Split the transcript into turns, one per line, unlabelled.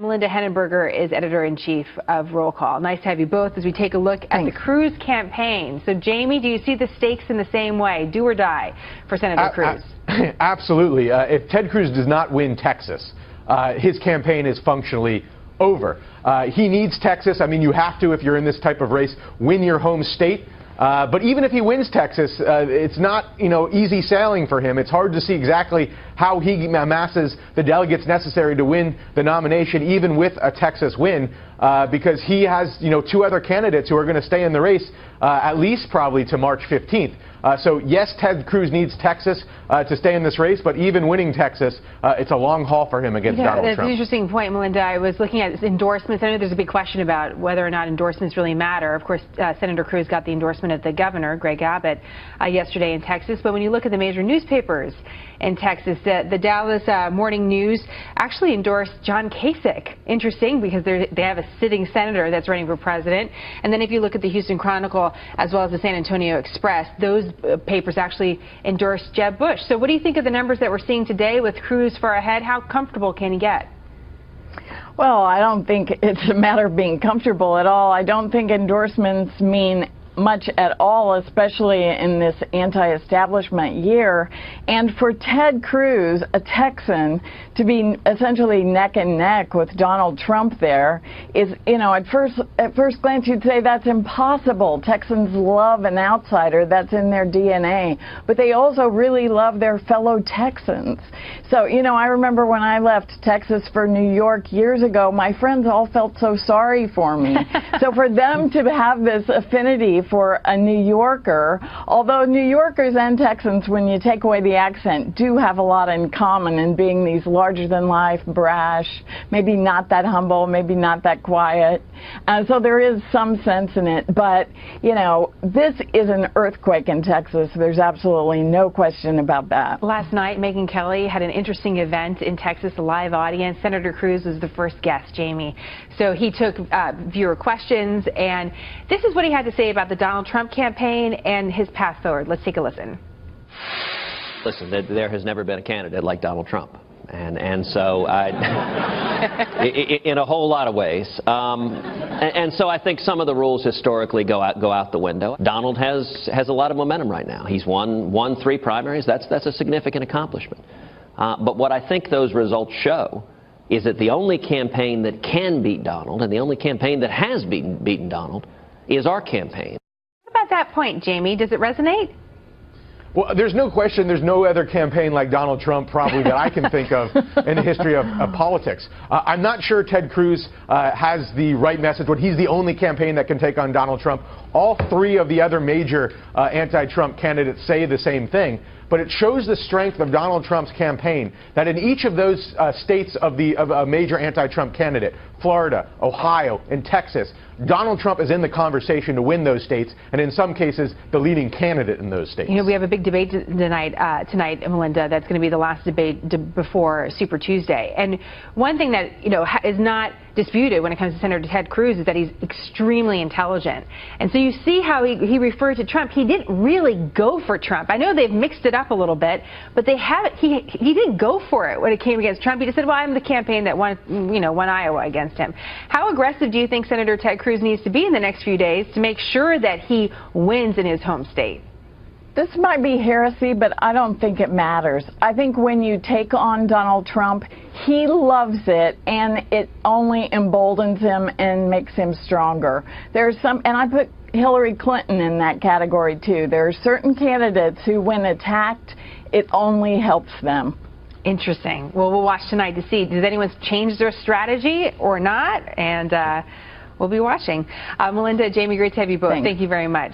Melinda Henneberger is editor-in-chief of Roll Call. Nice to have you both as we take a look at the Cruz campaign. So, Jamie, do you see the stakes in the same way, do or die, for Senator Cruz?
Absolutely. If Ted Cruz does not win Texas, his campaign is functionally over. He needs Texas. I mean, you have to, if you're in this type of race, win your home state. But even if he wins Texas, it's not, easy sailing for him. It's hard to see exactly how he amasses the delegates necessary to win the nomination, even with a Texas win, because he has, two other candidates who are going to stay in the race at least probably to March 15th. So, yes, Ted Cruz needs Texas to stay in this race, but even winning Texas, it's a long haul for him against Donald Trump.
That's an interesting point, Melinda. I was looking at endorsements. I know there's a big question about whether or not endorsements really matter. Of course, Senator Cruz got the endorsement of the governor, Greg Abbott, yesterday in Texas. But when you look at the major newspapers in Texas, the Dallas Morning News actually endorsed John Kasich. Interesting, because they have a sitting senator that's running for president. And then if you look at the Houston Chronicle as well as the San Antonio Express, those papers actually endorsed Jeb Bush. So what do you think of the numbers that we're seeing today with Cruz far ahead? How comfortable can he get?
Well, I don't think it's a matter of being comfortable at all. I don't think endorsements mean much at all, especially in this anti-establishment year. And for Ted Cruz, a Texan, to be essentially neck and neck with Donald Trump there is, at first glance you'd say that's impossible. Texans love an outsider. That's in their DNA. But they also really love their fellow Texans. So, I remember when I left Texas for New York years ago, my friends all felt so sorry for me. So for them to have this affinity for a New Yorker, although New Yorkers and Texans, when you take away the accent, do have a lot in common in being these larger-than-life, brash, maybe not that humble, maybe not that quiet. So there is some sense in it. But, this is an earthquake in Texas. There's absolutely no question about that.
Last night, Megyn Kelly had an interesting event in Texas, a live audience. Senator Cruz was the first guest, Jamie. So he took viewer questions, and this is what he had to say about the Donald Trump campaign and his path forward. Let's take a listen.
Listen, there has never been a candidate like Donald Trump. And so in a whole lot of ways. And so I think some of the rules historically go out the window. Donald has a lot of momentum right now. He's won 3 primaries. That's a significant accomplishment. But what I think those results show is that the only campaign that can beat Donald, and the only campaign that has beaten Donald, is our campaign.
What about that point, Jamie? Does it resonate?
Well, there's no question there's no other campaign like Donald Trump probably that I can think of in the history of politics. I'm not sure Ted Cruz has the right message, but he's the only campaign that can take on Donald Trump. All 3 of the other major anti-Trump candidates say the same thing. But it shows the strength of Donald Trump's campaign that in each of those states of a major anti-Trump candidate, Florida, Ohio, and Texas, Donald Trump is in the conversation to win those states, and in some cases, the leading candidate in those states.
We have a big debate tonight, Melinda, that's going to be the last debate before Super Tuesday. And one thing that, is not disputed when it comes to Senator Ted Cruz is that he's extremely intelligent. And so you see how he referred to Trump. He didn't really go for Trump. I know they've mixed it up a little bit, but he didn't go for it when it came against Trump. He just said, well, I'm the campaign that won Iowa against him. How aggressive do you think Senator Ted Cruz needs to be in the next few days to make sure that he wins in his home state?
This might be heresy, but I don't think it matters. I think when you take on Donald Trump, he loves it, and it only emboldens him and makes him stronger. And I put Hillary Clinton in that category, too. There are certain candidates who, when attacked, it only helps them.
Interesting. Well, we'll watch tonight to see, does anyone change their strategy or not? And we'll be watching. Melinda, Jamie, great to have you both.
Thanks.
Thank you very much.